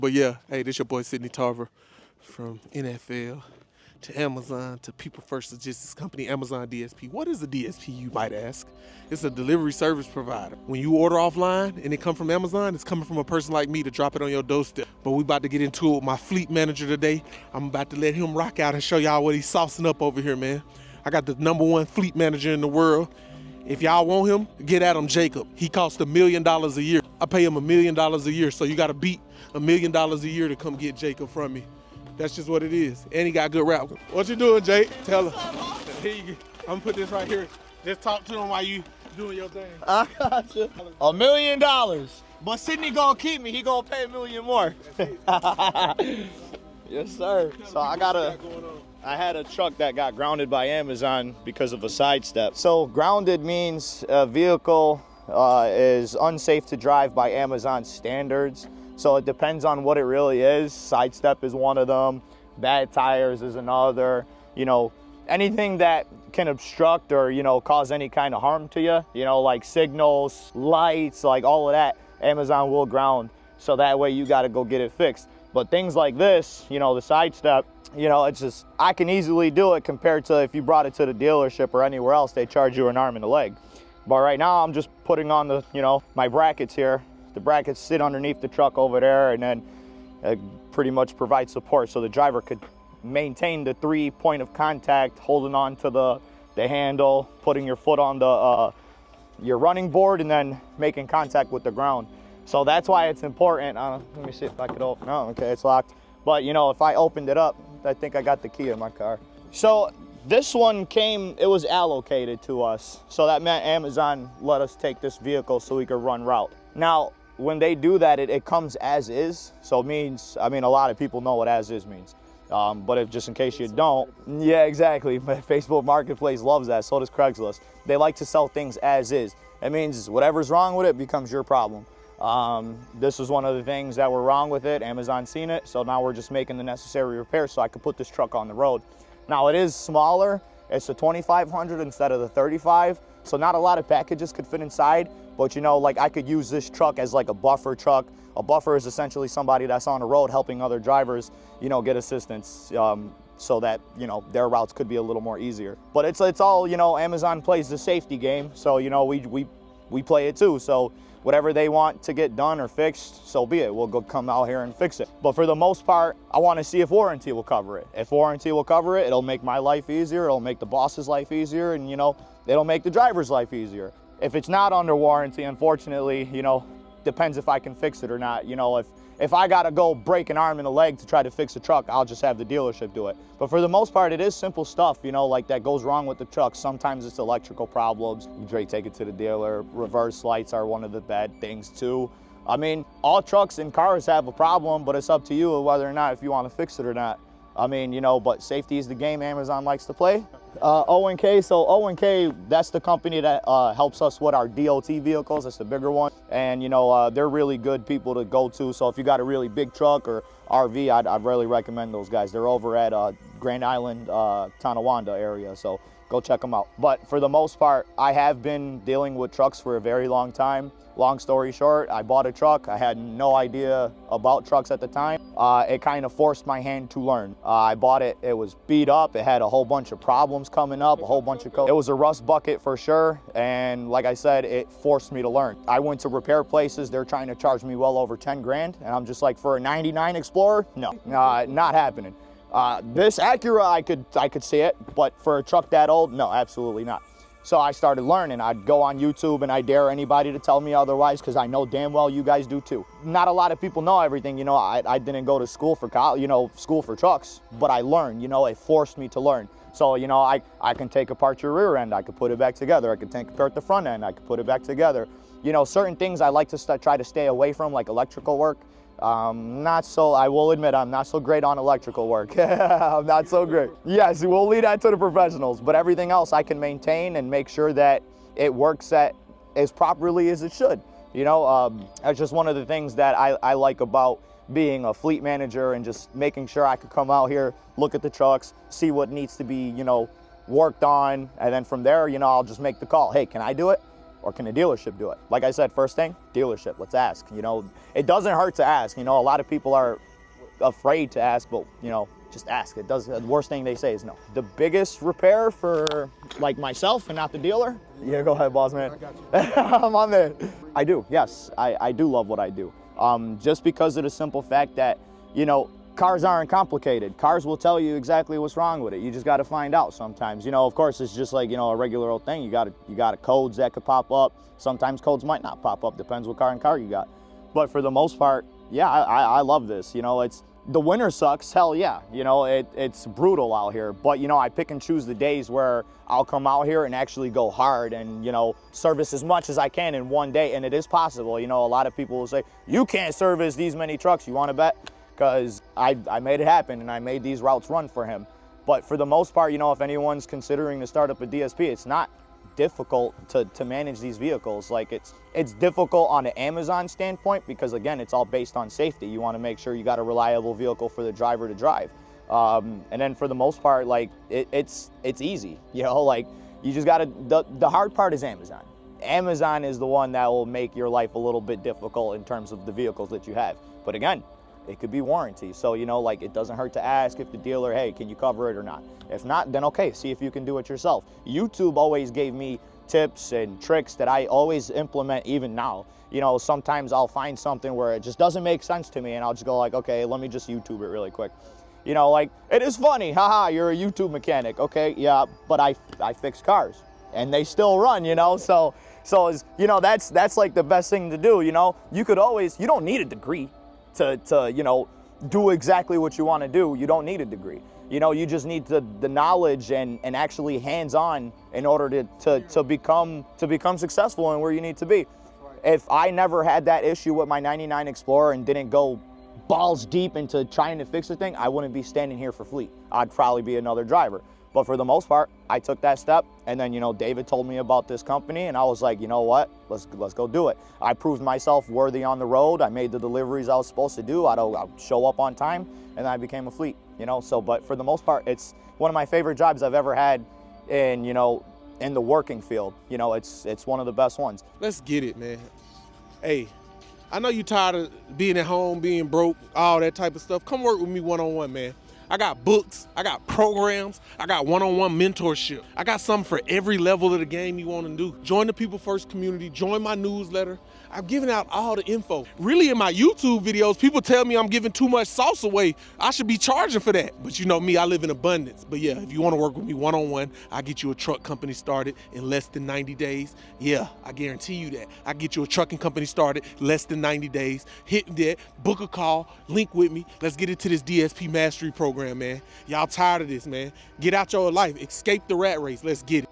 But yeah, hey, this your boy Sidney Tarver from NFL to Amazon to People First Logistics Company, Amazon DSP. What is a DSP, you might ask? It's a delivery service provider. When you order offline and it come from Amazon, it's coming from a person like me to drop it on your doorstep. But we about to get into it with my fleet manager today. I'm about to let him rock out and show y'all what he's saucing up over here, man. I got the #1 fleet manager in the world. If y'all want him, get at him, Jacob. He costs $1 million a year. I pay him $1 million a year, so you gotta beat $1 million a year to come get Jacob from me. That's just what it is. And he got good rap. What you doing, Jake? Tell him. Here you go. I'm gonna put this right here. Just talk to him while you doing your thing. I got you. $1 million. But Sidney gonna keep me. He gonna pay $1 million more. Yes, sir. So I had a truck that got grounded by Amazon because of a sidestep. So grounded means a vehicle is unsafe to drive by Amazon standards. So it depends on what it really is. Sidestep is one of them. Bad tires is another. You know, anything that can obstruct or, you know, cause any kind of harm to you, you know, like signals, lights, like all of that, Amazon will ground. So that way you got to go get it fixed. But things like this, you know, the sidestep, you know, it's just, I can easily do it compared to if you brought it to the dealership or anywhere else, they charge you an arm and a leg. But right now I'm just putting on the, you know, my brackets here. The brackets sit underneath the truck over there, and then pretty much provide support so the driver could maintain the 3 point of contact, holding on to the handle, putting your foot on the your running board, and then making contact with the ground. So that's why it's important. Let me see if I could open. Oh, okay, it's locked. But you know, if I opened it up, I think I got the key in my car. So this one came, it was allocated to us. So that meant Amazon let us take this vehicle so we could run route. Now, when they do that, it comes as is. So it means, I mean, a lot of people know what as is means. But if just in case you don't, yeah, exactly. Facebook Marketplace loves that. So does Craigslist. They like to sell things as is. It means whatever's wrong with it becomes your problem. This was one of the things that were wrong with it. Amazon seen it. So now we're just making the necessary repairs so I could put this truck on the road. Now it is smaller. It's a 2500 instead of the 35. So not a lot of packages could fit inside. But you know, like I could use this truck as like a buffer truck. A buffer is essentially somebody that's on the road helping other drivers, you know, get assistance so that, you know, their routes could be a little more easier. But it's all, you know, Amazon plays the safety game. So, you know, we play it too. So whatever they want to get done or fixed, so be it. We'll go come out here and fix it. But for the most part, I want to see if warranty will cover it. If warranty will cover it, it'll make my life easier. It'll make the boss's life easier. And, you know, it'll make the driver's life easier. If it's not under warranty, unfortunately, you know, depends if I can fix it or not. You know, if I gotta go break an arm and a leg to try to fix a truck, I'll just have the dealership do it. But for the most part, it is simple stuff, you know, like that goes wrong with the truck. Sometimes it's electrical problems. You take it to the dealer. Reverse lights are one of the bad things too. I mean, all trucks and cars have a problem, but it's up to you whether or not if you want to fix it or not. I mean, you know, but safety is the game Amazon likes to play. O&K, so O&K, that's the company that helps us with our DOT vehicles. That's the bigger one. And, you know, they're really good people to go to. So if you got a really big truck or RV, I'd really recommend those guys. They're over at Grand Island, Tonawanda area. So go check them out. But for the most part, I have been dealing with trucks for a very long time. Long story short, I bought a truck. I had no idea about trucks at the time. It kind of forced my hand to learn. I bought it, it was beat up. It had a whole bunch of problems coming up, a whole bunch of code. It was a rust bucket for sure. And like I said, it forced me to learn. I went to repair places. They're trying to charge me well over 10 grand. And I'm just like, for a 99 Explorer, no, not happening. This Acura, I could see it, but for a truck that old, no, absolutely not. So I started learning. I'd go on YouTube and I dare anybody to tell me otherwise because I know damn well you guys do too. Not a lot of people know everything. You know, I didn't go to school for college, you know, school for trucks, but I learned, you know, it forced me to learn. So, you know, I can take apart your rear end. I could put it back together. I could take apart the front end. I could put it back together. You know, certain things I like to try to stay away from, like electrical work. I will admit, I'm not so great on electrical work. I'm not so great. Yes, we'll leave that to the professionals, but everything else I can maintain and make sure that it works as properly as it should. You know, that's just one of the things that I like about being a fleet manager and just making sure I could come out here, look at the trucks, see what needs to be, you know, worked on. And then from there, you know, I'll just make the call. Hey, can I do it? Or can a dealership do it? Like I said, first thing, dealership, let's ask. You know, it doesn't hurt to ask. You know, a lot of people are afraid to ask, but you know, just ask. It does. The worst thing they say is no. The biggest repair for like myself and not the dealer. Yeah, go ahead, boss man. I got you. I'm on there. I do. Yes, I do love what I do. Just because of the simple fact that, you know, cars aren't complicated. Cars will tell you exactly what's wrong with it. You just got to find out sometimes. You know, of course, it's just like, you know, a regular old thing. You got codes that could pop up. Sometimes codes might not pop up. Depends what car you got. But for the most part, yeah, I love this. You know, the winter sucks, hell yeah. You know, it's brutal out here. But, you know, I pick and choose the days where I'll come out here and actually go hard and, you know, service as much as I can in one day. And it is possible. You know, a lot of people will say, you can't service these many trucks. You want to bet? Because I made it happen and I made these routes run for him. But for the most part, you know, if anyone's considering to start up a DSP, it's not difficult to manage these vehicles. Like it's difficult on an Amazon standpoint because again, it's all based on safety. You want to make sure you got a reliable vehicle for the driver to drive. And then for the most part, like it's easy, you know, like you just gotta, the hard part is Amazon. Amazon is the one that will make your life a little bit difficult in terms of the vehicles that you have. But again, it could be warranty. So, you know, like it doesn't hurt to ask if the dealer, hey, can you cover it or not? If not, then okay, see if you can do it yourself. YouTube always gave me tips and tricks that I always implement even now. You know, sometimes I'll find something where it just doesn't make sense to me and I'll just go like, okay, let me just YouTube it really quick. You know, like, it is funny, haha, you're a YouTube mechanic. Okay, yeah, but I fix cars and they still run, you know? So it's, you know, that's like the best thing to do, you know? You don't need a degree to you know, do exactly what you want to do. You don't need a degree. You know, you just need the knowledge and actually hands-on in order to become successful in where you need to be. If I never had that issue with my 99 Explorer and didn't go balls deep into trying to fix the thing, I wouldn't be standing here for Fleet. I'd probably be another driver. But for the most part, I took that step, and then, you know, David told me about this company, and I was like, you know what, let's go do it. I proved myself worthy on the road. I made the deliveries I was supposed to do. I'd show up on time, and then I became a Fleet, you know. So, but for the most part, it's one of my favorite jobs I've ever had in, you know, in the working field. You know, it's one of the best ones. Let's get it, man. Hey, I know you tired of being at home, being broke, all that type of stuff. Come work with me one-on-one, man. I got books, I got programs, I got one-on-one mentorship. I got something for every level of the game you want to do. Join the People First community, join my newsletter. I'm giving out all the info. Really, in my YouTube videos, people tell me I'm giving too much sauce away. I should be charging for that. But you know me, I live in abundance. But yeah, if you want to work with me one-on-one, I'll get you a truck company started in less than 90 days. Yeah, I guarantee you that. I'll get you a trucking company started less than 90 days. Hit that, book a call, link with me. Let's get into this DSP Mastery program, man. Y'all tired of this, man. Get out your life, escape the rat race. Let's get it.